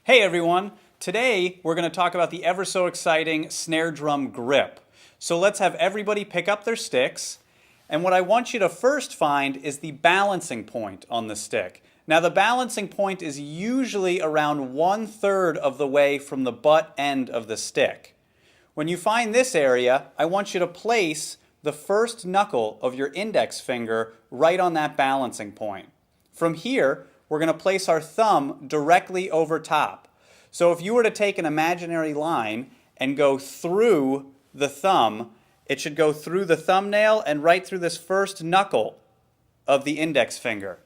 Hey everyone! Today we're going to talk about the ever so exciting snare drum grip. So let's have everybody pick up their sticks, and what I want you to first find is the balancing point on the stick. Now the balancing point is usually around 1/3 of the way from the butt end of the stick. When you find this area, I want you to place the first knuckle of your index finger right on that balancing point. From here, we're going to place our thumb directly over top. So if you were to take an imaginary line and go through the thumb, it should go through the thumbnail and right through this first knuckle of the index finger.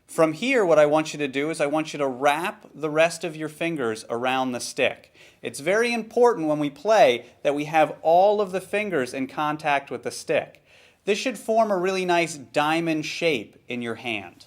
From here, what I want you to do is I want you to wrap the rest of your fingers around the stick. It's very important when we play that we have all of the fingers in contact with the stick. This should form a really nice diamond shape in your hand.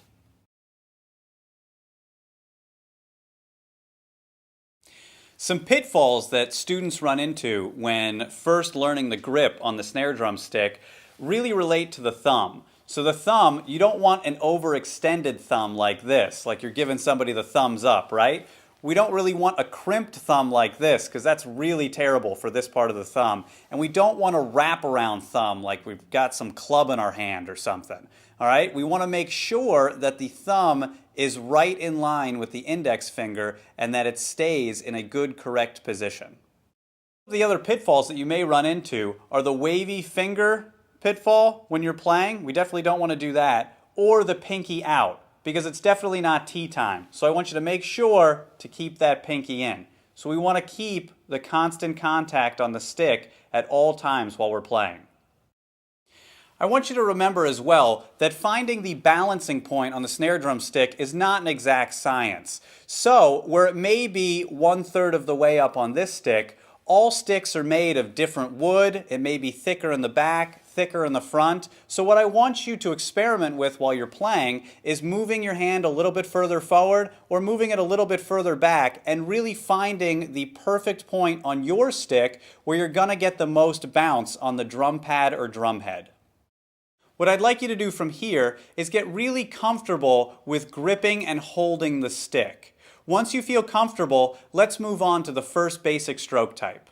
Some pitfalls that students run into when first learning the grip on the snare drum stick really relate to the thumb. So the thumb, you don't want an overextended thumb like this, like you're giving somebody the thumbs up, right? We don't really want a crimped thumb like this because that's really terrible for this part of the thumb. And we don't want a wraparound thumb like we've got some club in our hand or something. All right? We want to make sure that the thumb is right in line with the index finger and that it stays in a good, correct position. The other pitfalls that you may run into are the wavy finger pitfall when you're playing. We definitely don't want to do that. Or the pinky out, because it's definitely not tea time. So I want you to make sure to keep that pinky in. So we want to keep the constant contact on the stick at all times while we're playing. I want you to remember as well that finding the balancing point on the snare drum stick is not an exact science. So where it may be 1/3 of the way up on this stick, all sticks are made of different wood. It may be thicker in the back, thicker in the front. So what I want you to experiment with while you're playing is moving your hand a little bit further forward or moving it a little bit further back and really finding the perfect point on your stick where you're going to get the most bounce on the drum pad or drum head. What I'd like you to do from here is get really comfortable with gripping and holding the stick. Once you feel comfortable, let's move on to the first basic stroke type.